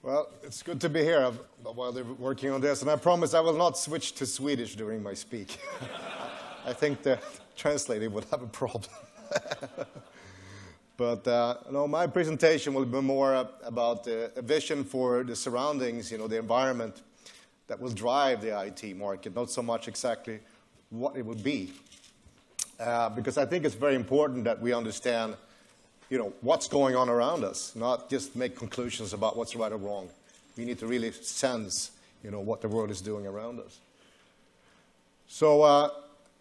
Well, it's good to be here while they're working on this, and I promise I will not switch to Swedish during my speak. I think the translator would have a problem. But no, my presentation will be more about a vision for the surroundings, the environment that will drive the IT market, not so much exactly what it would be. Because I think it's very important that we understand what's going on around us, not just make conclusions about what's right or wrong. We need to really sense, what the world is doing around us. So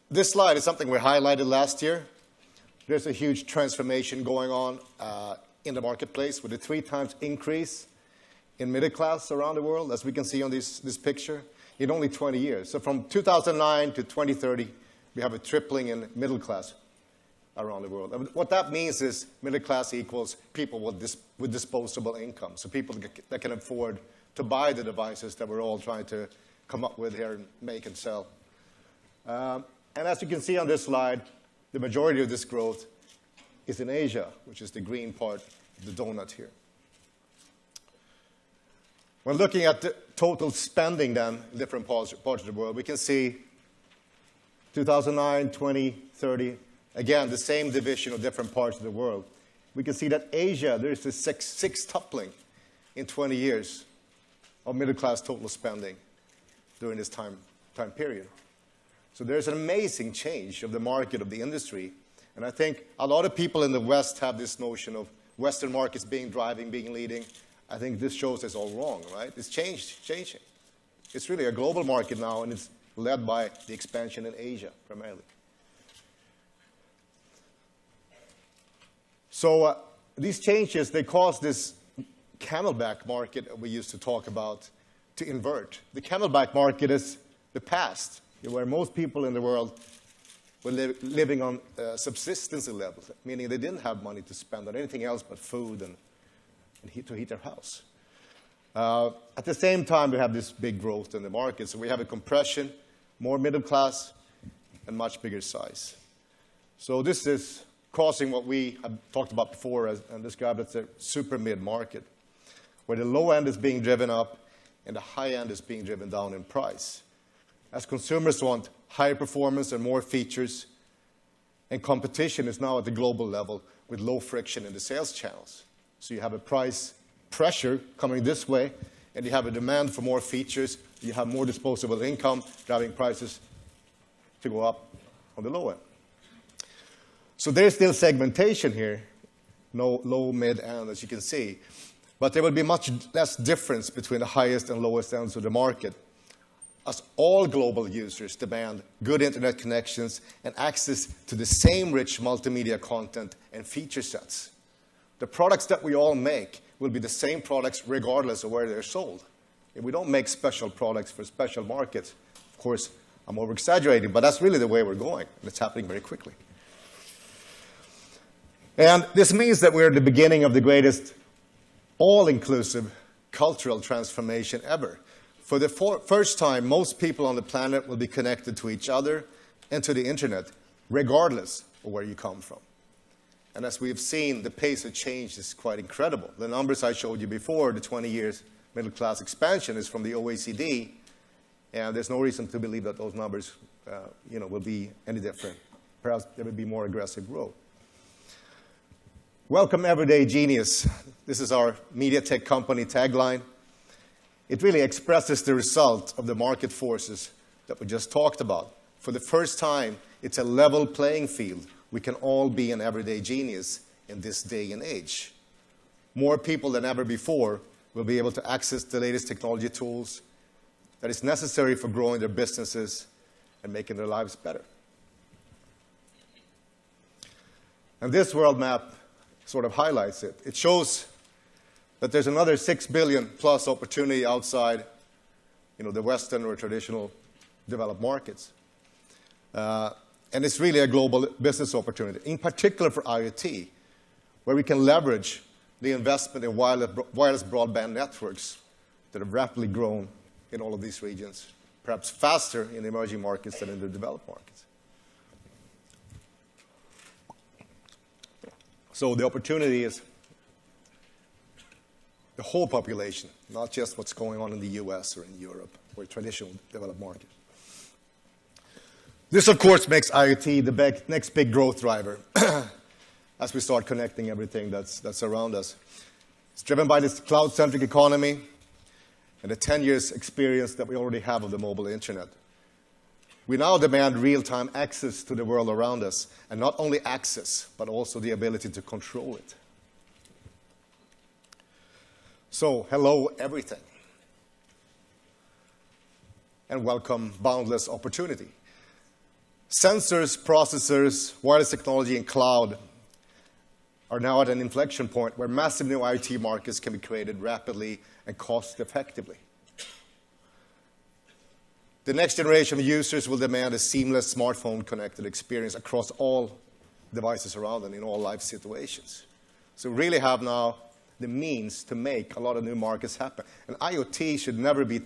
this slide is something we highlighted last year. There's a huge transformation going on in the marketplace with a 3 times increase in middle class around the world, as we can see on this picture, in only 20 years. So from 2009 to 2030, we have a tripling in middle class around the world. And what that means is middle class equals people with disposable income, so people that can afford to buy the devices that we're all trying to come up with here and make and sell. And as you can see on this slide, the majority of this growth is in Asia, which is the green part of the donut here. When looking at the total spending then in different parts of the world, we can see 2009, 2030, again, the same division of different parts of the world. We can see that Asia, there's a six-tupling in 20 years of middle-class total spending during this time period. So there's an amazing change of the market, of the industry. And I think a lot of people in the West have this notion of Western markets being driving, being leading. I think this shows it's all wrong, right? It's changing. It's really a global market now, and it's led by the expansion in Asia, primarily. So these changes, they cause this camelback market we used to talk about to invert. The camelback market is the past, where most people in the world were living on subsistence levels, meaning they didn't have money to spend on anything else but food and to heat their house. At the same time, we have this big growth in the market. So we have a compression, more middle class, and much bigger size. So this is causing what we have talked about before and described as a super mid market, where the low end is being driven up and the high end is being driven down in price. As consumers want higher performance and more features, and competition is now at the global level with low friction in the sales channels. So you have a price pressure coming this way, and you have a demand for more features. You have more disposable income, driving prices to go up on the low end. So there's still segmentation here, no low, mid, end, as you can see. But there will be much less difference between the highest and lowest ends of the market, as all global users demand good internet connections and access to the same rich multimedia content and feature sets. The products that we all make will be the same products regardless of where they're sold. If we don't make special products for special markets, of course, I'm over-exaggerating, but that's really the way we're going, and it's happening very quickly. And this means that we're at the beginning of the greatest all-inclusive cultural transformation ever. For the first time, most people on the planet will be connected to each other and to the internet, regardless of where you come from. And as we've seen, the pace of change is quite incredible. The numbers I showed you before, the 20 years middle-class expansion, is from the OECD, and there's no reason to believe that those numbers will be any different. Perhaps there will be more aggressive growth. Welcome, everyday genius. This is our Mediatek company tagline. It really expresses the result of the market forces that we just talked about. For the first time, it's a level playing field. We can all be an everyday genius in this day and age. More people than ever before will be able to access the latest technology tools that is necessary for growing their businesses and making their lives better. And this world map sort of highlights it. It shows that there's another 6 billion plus opportunity outside the Western or traditional developed markets. And it's really a global business opportunity, in particular for IoT, where we can leverage the investment in wireless broadband networks that have rapidly grown in all of these regions, perhaps faster in emerging markets than in the developed markets. So the opportunity is the whole population, not just what's going on in the US or in Europe, or a traditional developed market. This, of course, makes IoT the next big growth driver as we start connecting everything that's around us. It's driven by this cloud-centric economy and the 10 years experience that we already have of the mobile internet. We now demand real-time access to the world around us, and not only access, but also the ability to control it. So, hello, everything. And welcome, boundless opportunity. Sensors, processors, wireless technology, and cloud are now at an inflection point where massive new IoT markets can be created rapidly and cost-effectively. The next generation of users will demand a seamless smartphone-connected experience across all devices around them in all life situations. So we really have now the means to make a lot of new markets happen. And IoT should never be,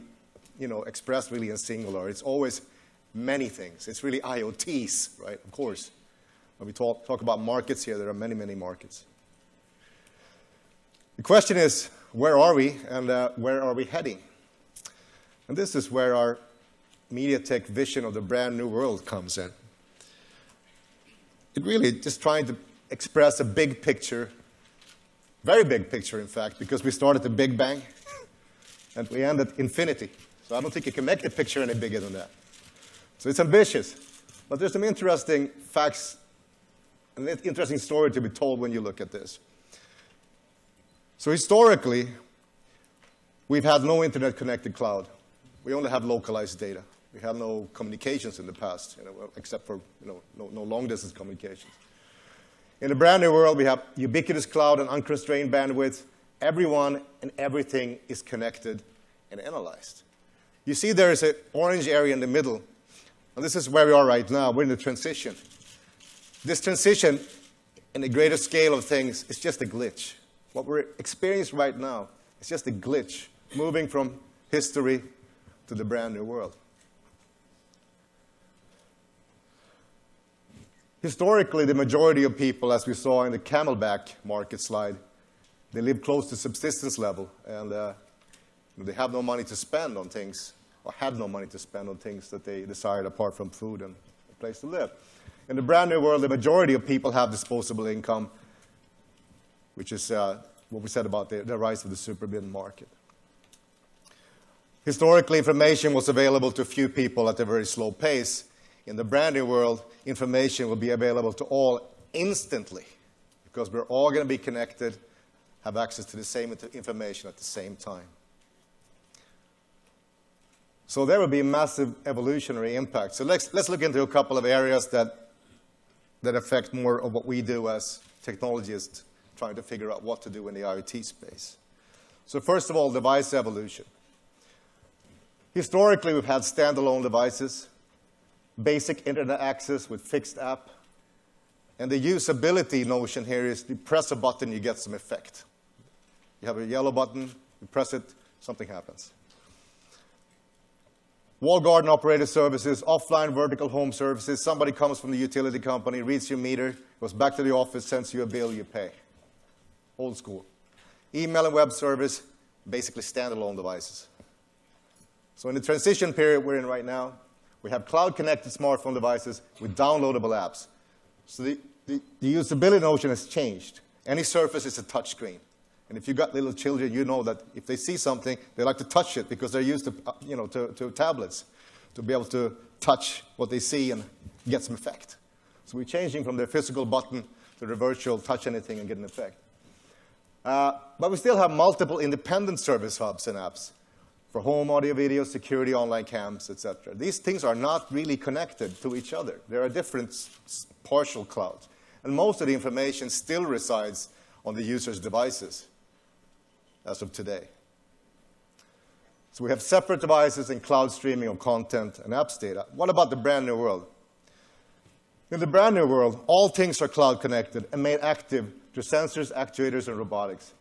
expressed really in singular. It's always many things. It's really IoTs, right? Of course. When we talk about markets here, there are many, many markets. The question is, where are we and where are we heading? And this is where our Mediatek vision of the brand new world comes in. It really just trying to express a big picture, very big picture, in fact, because we started the Big Bang and we end at infinity. So I don't think you can make the picture any bigger than that. So it's ambitious, but there's some interesting facts, an interesting story to be told when you look at this. So historically, we've had no internet-connected cloud. We only have localized data. We had no communications in the past, except for no long-distance communications. In the brand new world, we have ubiquitous cloud and unconstrained bandwidth. Everyone and everything is connected and analyzed. You see there is an orange area in the middle, and this is where we are right now. We're in the transition. This transition in the greater scale of things is just a glitch. What we're experiencing right now is just a glitch, moving from history to the brand new world. Historically, the majority of people, as we saw in the camelback market slide, they live close to subsistence level, and they have no money to spend on things, or had no money to spend on things that they desired apart from food and a place to live. In the brand new world, the majority of people have disposable income, which is what we said about the rise of the superbin market. Historically, information was available to few people at a very slow pace. In the brand new world, information will be available to all instantly, because we're all going to be connected, have access to the same information at the same time. So there will be a massive evolutionary impact. So let's look into a couple of areas that affect more of what we do as technologists trying to figure out what to do in the IoT space. So first of all, device evolution. Historically, we've had standalone devices, basic internet access with fixed app. And the usability notion here is you press a button, you get some effect. You have a yellow button, you press it, something happens. Walled garden operated services, offline vertical home services. Somebody comes from the utility company, reads your meter, goes back to the office, sends you a bill, you pay. Old school. Email and web service, basically standalone devices. So in the transition period we're in right now, we have cloud-connected smartphone devices with downloadable apps. So the usability notion has changed. Any surface is a touch screen. And if you've got little children, you know that if they see something, they like to touch it because they're used to tablets, to be able to touch what they see and get some effect. So we're changing from the physical button to the virtual touch anything and get an effect. But we still have multiple independent service hubs and apps for home audio, video, security, online cams, etc. These things are not really connected to each other. There are different partial clouds. And most of the information still resides on the user's devices as of today. So we have separate devices and cloud streaming of content and apps data. What about the brand new world? In the brand new world, all things are cloud connected and made active through sensors, actuators, and robotics.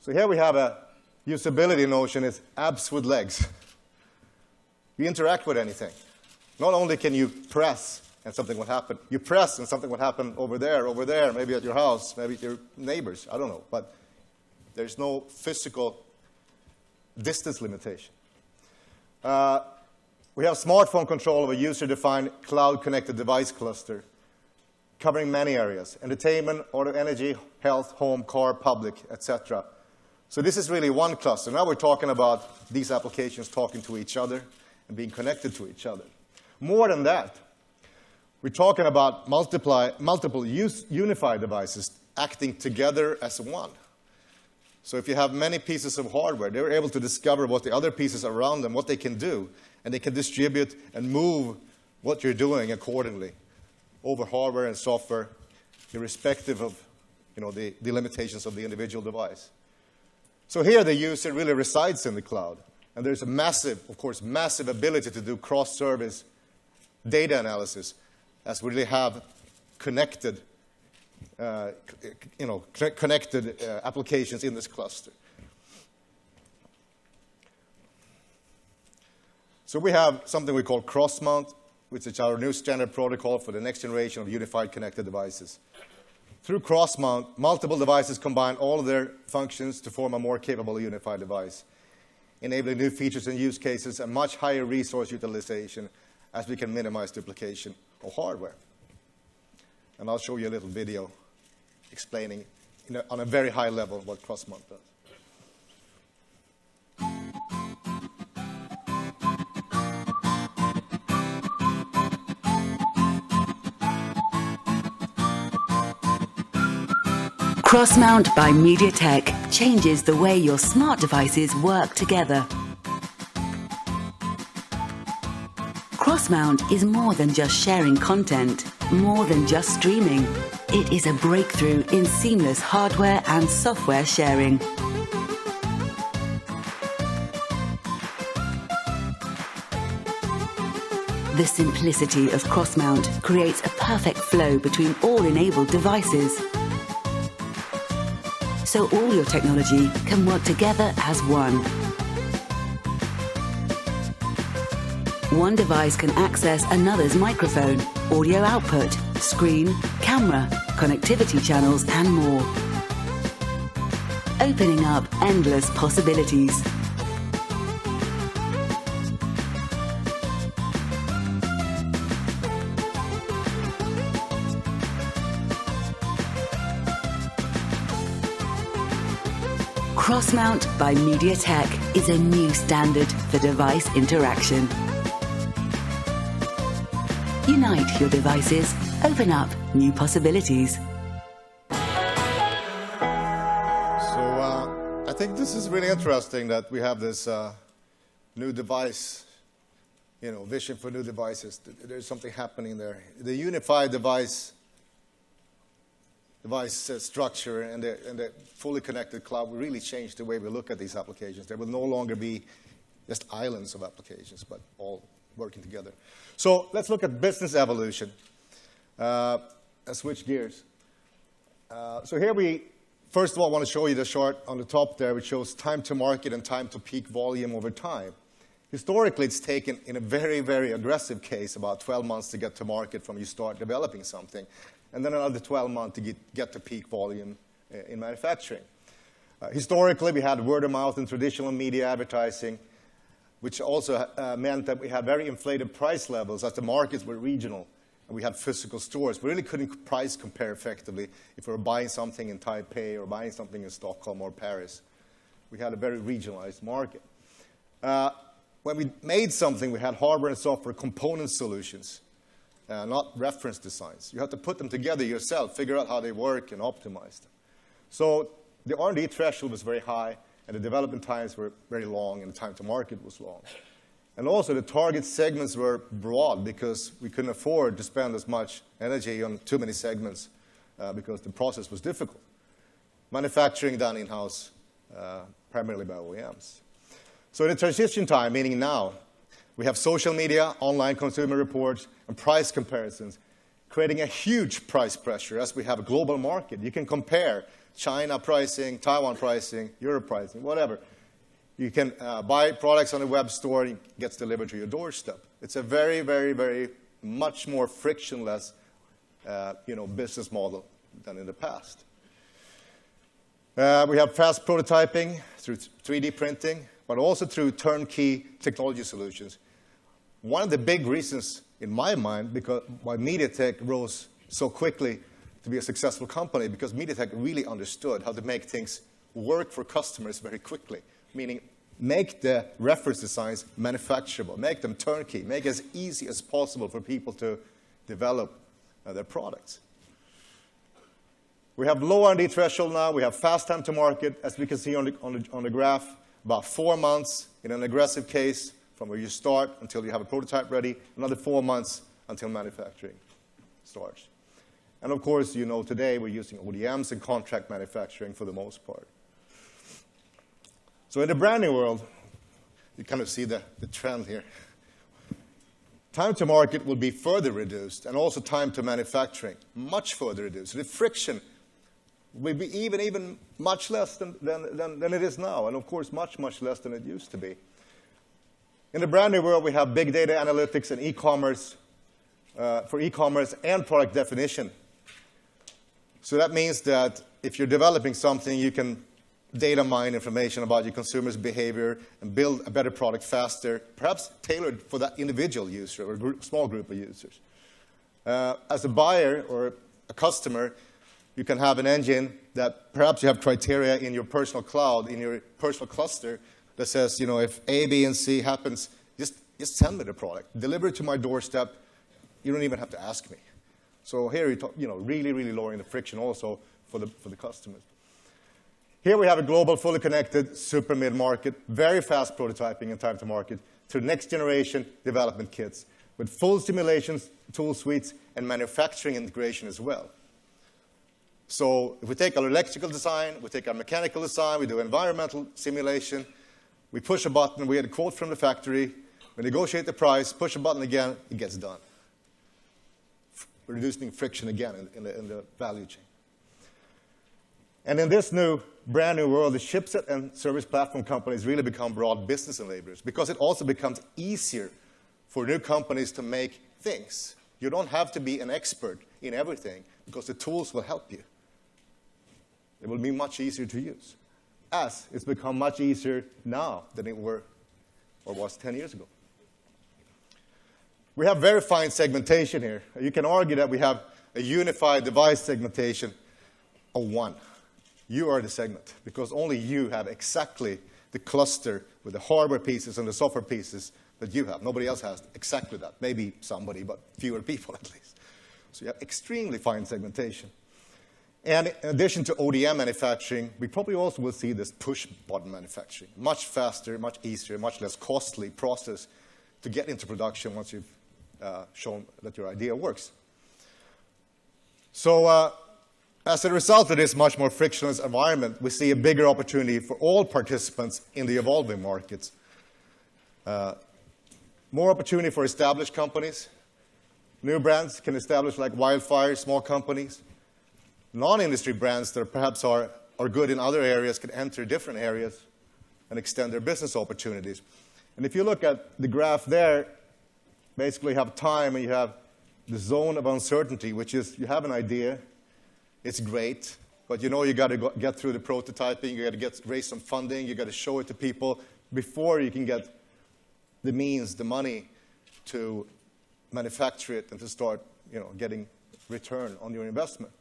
So here we have a usability notion is apps with legs. You interact with anything. Not only can you press and something will happen, you press and something will happen over there, maybe at your house, maybe at your neighbors, I don't know. But There's no physical distance limitation. We have smartphone control of a user-defined cloud-connected device cluster covering many areas: entertainment, auto, energy, health, home, car, public, etc. So this is really one cluster. Now we're talking about these applications talking to each other and being connected to each other. More than that, we're talking about multiple unified devices acting together as one. So if you have many pieces of hardware, they're able to discover what the other pieces around them, what they can do, and they can distribute and move what you're doing accordingly over hardware and software, irrespective of the limitations of the individual device. So here the user really resides in the cloud, and there's a massive ability to do cross-service data analysis, as we really have connected applications in this cluster. So we have something we call cross-mount, which is our new standard protocol for the next generation of unified connected devices. Through cross-mount, multiple devices combine all of their functions to form a more capable unified device, enabling new features and use cases and much higher resource utilization as we can minimize duplication of hardware. And I'll show you a little video explaining on a very high level what cross-mount does. Cross-mount by Mediatek changes the way your smart devices work together. Cross-mount is more than just sharing content, more than just streaming. It is a breakthrough in seamless hardware and software sharing. The simplicity of cross-mount creates a perfect flow between all enabled devices, so all your technology can work together as one. One device can access another's microphone, audio output, screen, camera, connectivity channels, and more, opening up endless possibilities. Cross-mount by Mediatek is a new standard for device interaction. Unite your devices, open up new possibilities. So I think this is really interesting that we have this new device, vision for new devices. There's something happening there. The unified device structure and the fully connected cloud will really change the way we look at these applications. There will no longer be just islands of applications, but all working together. So let's look at business evolution. Let's switch gears. So here we, first of all, want to show you the chart on the top there, which shows time to market and time to peak volume over time. Historically, it's taken, in a very, very aggressive case, about 12 months to get to market from you start developing something, and then another 12 months to get to peak volume in manufacturing. Historically, we had word of mouth and traditional media advertising, which also meant that we had very inflated price levels as the markets were regional and we had physical stores. We really couldn't price compare effectively if we were buying something in Taipei or buying something in Stockholm or Paris. We had a very regionalized market. When we made something, we had hardware and software component solutions, not reference designs. You have to put them together yourself, figure out how they work, and optimize them. So the R&D threshold was very high, and the development times were very long, and the time to market was long. And also, the target segments were broad because we couldn't afford to spend as much energy on too many segments because the process was difficult. Manufacturing done in-house, primarily by OEMs. So in the transition time, meaning now, we have social media, online consumer reports, and price comparisons, creating a huge price pressure as we have a global market. You can compare China pricing, Taiwan pricing, Europe pricing, whatever. You can buy products on a web store and it gets delivered to your doorstep. It's a very, very, very much more frictionless business model than in the past. We have fast prototyping through 3D printing, but also through turnkey technology solutions. One of the big reasons, in my mind, because why Mediatek rose so quickly to be a successful company, because Mediatek really understood how to make things work for customers very quickly, meaning make the reference designs manufacturable, make them turnkey, make it as easy as possible for people to develop their products. We have low R&D threshold now. We have fast time to market, as we can see on the graph, about 4 months in an aggressive case from where you start until you have a prototype ready, another 4 months until manufacturing starts. And of course, you know today we're using ODMs and contract manufacturing for the most part. So in the brand new world, you kind of see the trend here. Time to market will be further reduced, and also time to manufacturing much further reduced. The friction will be even much less than it is now, and of course much less than it used to be. In the brand new world, we have big data analytics and e-commerce for e-commerce and product definition. So that means that if you're developing something, you can data mine information about your consumer's behavior and build a better product faster, perhaps tailored for that individual user or small group of users. As a buyer or a customer, you can have an engine that perhaps you have criteria in your personal cloud, in your personal cluster, that says, you know, if A, B, and C happens, just send me the product. Deliver it to my doorstep. You don't even have to ask me. So here, really lowering the friction also for the customers. Here we have a global, fully connected, super mid-market, very fast prototyping and time to market to next generation development kits with full simulations, tool suites, and manufacturing integration as well. So if we take our electrical design, we take our mechanical design, we do environmental simulation, we push a button, we get a quote from the factory, we negotiate the price, push a button again, it gets done. Reducing friction again in the value chain. And in this brand new world, the chipset and service platform companies really become broad business enablers because it also becomes easier for new companies to make things. You don't have to be an expert in everything because the tools will help you. It will be much easier to use, as it's become much easier now than it was 10 years ago. We have very fine segmentation here. You can argue that we have a unified device segmentation of one. You are the segment, because only you have exactly the cluster with the hardware pieces and the software pieces that you have. Nobody else has exactly that. Maybe somebody, but fewer people at least. So you have extremely fine segmentation. And in addition to ODM manufacturing, we probably also will see this push button manufacturing. Much faster, much easier, much less costly process to get into production once you've shown that your idea works. So as a result of this much more frictionless environment, we see a bigger opportunity for all participants in the evolving markets. More opportunity for established companies. New brands can establish like wildfire, small companies. Non-industry brands that perhaps are good in other areas can enter different areas and extend their business opportunities. And if you look at the graph there, basically you have time and you have the zone of uncertainty, which is you have an idea, it's great, but you know you got to get through the prototyping, you got to raise some funding, you got to show it to people before you can get the means, the money to manufacture it and to start, getting return on your investment.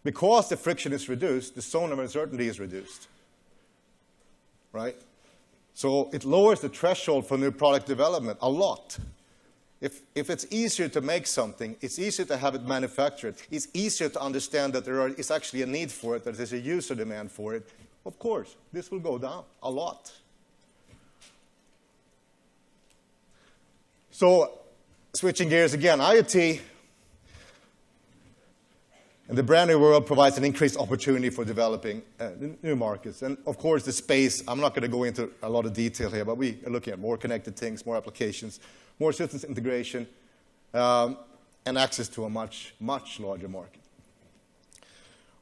Because the friction is reduced, the zone of uncertainty is reduced, right? So it lowers the threshold for new product development a lot. If it's easier to make something, it's easier to have it manufactured, it's easier to understand that there is actually a need for it, that there's a user demand for it, of course, this will go down a lot. So switching gears again, IoT and the brand new world provides an increased opportunity for developing new markets. And of course, the space, I'm not going to go into a lot of detail here, but we are looking at more connected things, more applications, more systems integration, and access to a much larger market.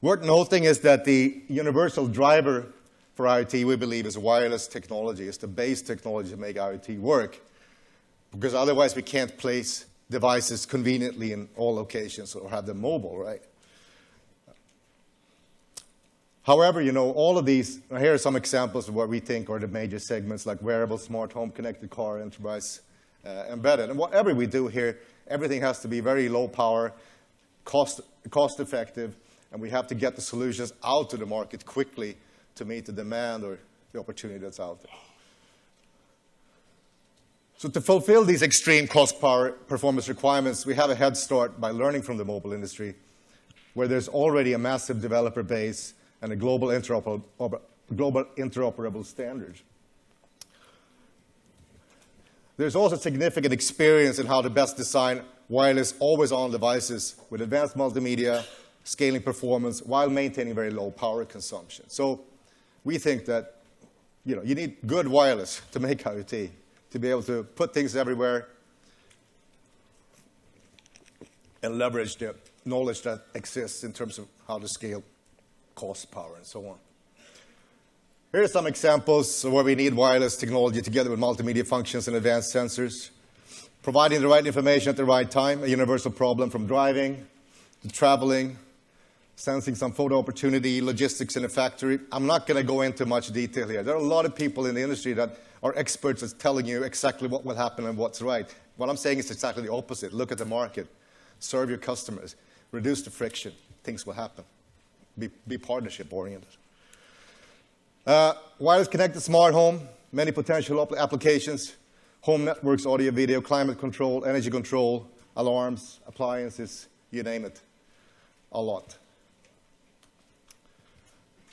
Worth noting is that the universal driver for IoT, we believe, is wireless technology. It's the base technology to make IoT work, because otherwise we can't place devices conveniently in all locations or have them mobile, right? However, all of these, here are some examples of what we think are the major segments, like wearable, smart home, connected car, enterprise, embedded. And whatever we do here, everything has to be very low power, cost effective, and we have to get the solutions out to the market quickly to meet the demand or the opportunity that's out there. So to fulfill these extreme cost, power, performance requirements, we have a head start by learning from the mobile industry, where there's already a massive developer base and a global interoperable standard. There's also significant experience in how to best design wireless always-on devices with advanced multimedia, scaling performance, while maintaining very low power consumption. So we think that you need good wireless to make IoT, to be able to put things everywhere and leverage the knowledge that exists in terms of how to scale cost, power, and so on. Here are some examples of where we need wireless technology together with multimedia functions and advanced sensors, providing the right information at the right time, a universal problem from driving to traveling, sensing some photo opportunity, logistics in a factory. I'm not going to go into much detail here. There are a lot of people in the industry that are experts at telling you exactly what will happen and what's right. What I'm saying is exactly the opposite. Look at the market. Serve your customers. Reduce the friction. Things will happen. Be partnership-oriented. Wireless connected smart home, many potential applications, home networks, audio, video, climate control, energy control, alarms, appliances, you name it, a lot.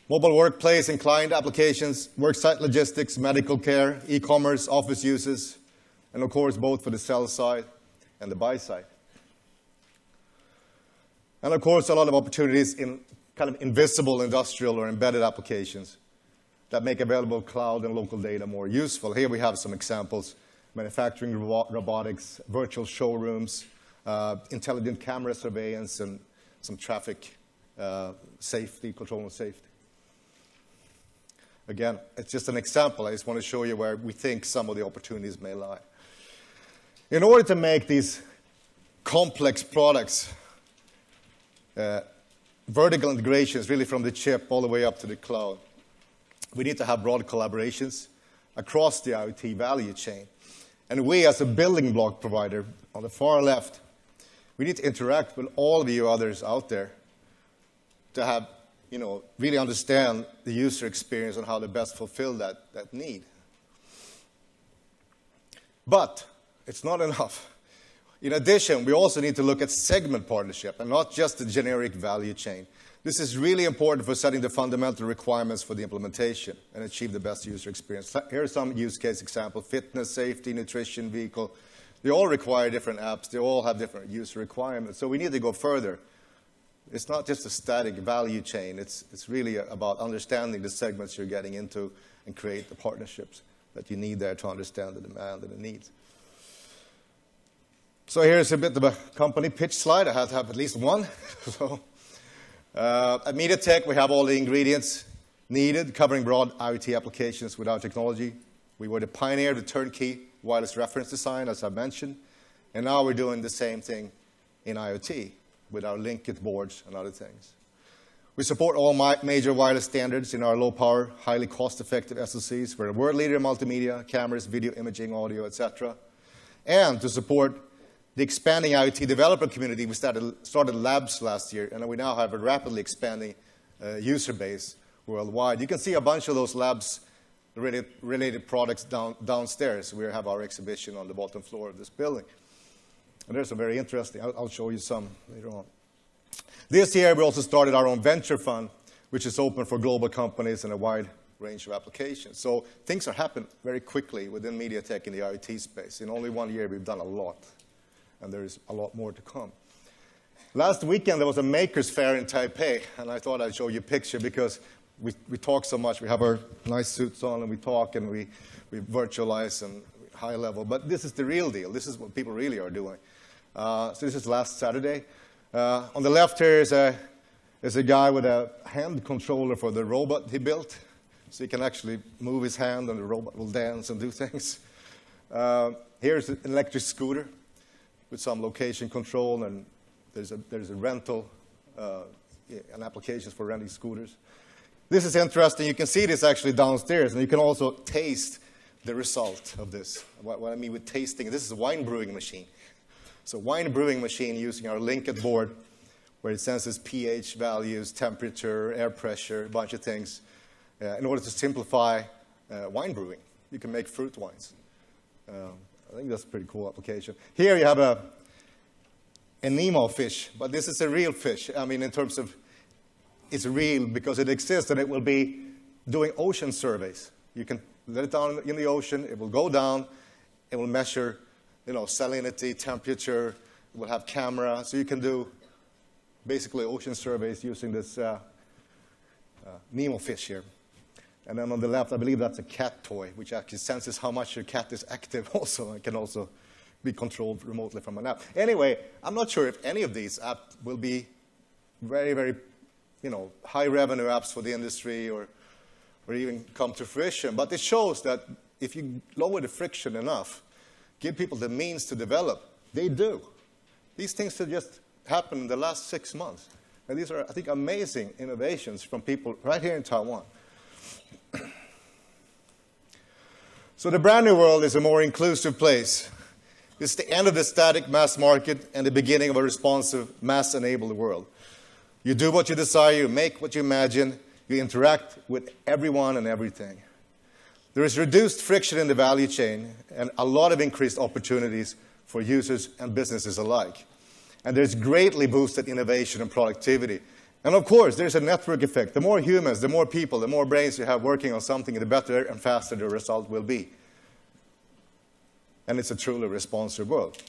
Mobile workplace and client applications, worksite logistics, medical care, e-commerce, office uses, and of course both for the sell side and the buy side. And of course a lot of opportunities in kind of invisible industrial or embedded applications that make available cloud and local data more useful. Here we have some examples: manufacturing robotics, virtual showrooms, intelligent camera surveillance, and some traffic safety, control and safety. Again, it's just an example. I just want to show you where we think some of the opportunities may lie. In order to make these complex products, vertical integrations really from the chip all the way up to the cloud, we need to have broad collaborations across the IoT value chain. And we, as a building block provider on the far left, we need to interact with all of you others out there to have, really understand the user experience and how to best fulfill that need. But it's not enough. In addition, we also need to look at segment partnership and not just the generic value chain. This is really important for setting the fundamental requirements for the implementation and achieve the best user experience. Here are some use case examples: fitness, safety, nutrition, vehicle. They all require different apps. They all have different user requirements. So we need to go further. It's not just a static value chain. It's really about understanding the segments you're getting into and create the partnerships that you need there to understand the demand and the needs. So here's a bit of a company pitch slide. I have to have at least one. At Mediatek, we have all the ingredients needed, covering broad IoT applications with our technology. We were the pioneer of the turnkey wireless reference design, as I mentioned. And now we're doing the same thing in IoT with our link-it boards and other things. We support all major wireless standards in our low-power, highly cost-effective SoCs. We're a world leader in multimedia, cameras, video, imaging, audio, etc. And to support the expanding IoT developer community, we started labs last year, and we now have a rapidly expanding user base worldwide. You can see a bunch of those labs related products downstairs. We have our exhibition on the bottom floor of this building. And there's some very interesting. I'll show you some later on. This year, we also started our own venture fund, which is open for global companies and a wide range of applications. So things are happening very quickly within Mediatek in the IoT space. In only 1 year, we've done a lot. And there is a lot more to come. Last weekend, there was a makers fair in Taipei, and I thought I'd show you a picture because we talk so much. We have our nice suits on, and we talk, and we virtualize and high level. But this is the real deal. This is what people really are doing. So this is last Saturday. On the left here is a guy with a hand controller for the robot he built. So he can actually move his hand, and the robot will dance and do things. Here's an electric scooter with some location control, and there's a rental, and applications for renting scooters. This is interesting. You can see this actually downstairs, and you can also taste the result of this. What I mean with tasting, this is a wine brewing machine. So wine brewing machine using our Linkit board, where it senses pH values, temperature, air pressure, a bunch of things, in order to simplify wine brewing. You can make fruit wines. I think that's a pretty cool application. Here you have a Nemo fish, but this is a real fish. I mean, in terms of, it's real because it exists, and it will be doing ocean surveys. You can let it down in the ocean, it will go down, it will measure, salinity, temperature, it will have camera, so you can do basically ocean surveys using this Nemo fish here. And then on the left, I believe that's a cat toy, which actually senses how much your cat is active also, and can also be controlled remotely from an app. Anyway, I'm not sure if any of these apps will be very, very, high revenue apps for the industry or even come to fruition. But it shows that if you lower the friction enough, give people the means to develop, they do. These things have just happened in the last 6 months. And these are, I think, amazing innovations from people right here in Taiwan. So the brand new world is a more inclusive place. It's the end of the static mass market and the beginning of a responsive, mass-enabled world. You do what you desire, you make what you imagine, you interact with everyone and everything. There is reduced friction in the value chain and a lot of increased opportunities for users and businesses alike. And there's greatly boosted innovation and productivity. And of course, there's a network effect. The more humans, the more people, the more brains you have working on something, the better and faster the result will be. And it's a truly responsive world.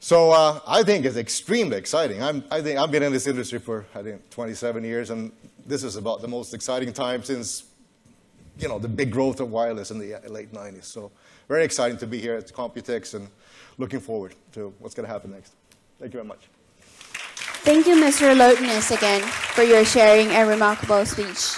So I think it's extremely exciting. I think I've been in this industry for, 27 years, and this is about the most exciting time since, the big growth of wireless in the late 90s. So very exciting to be here at Computex and looking forward to what's going to happen next. Thank you very much. Thank you, Mr. Lodenius, again, for your sharing and remarkable speech.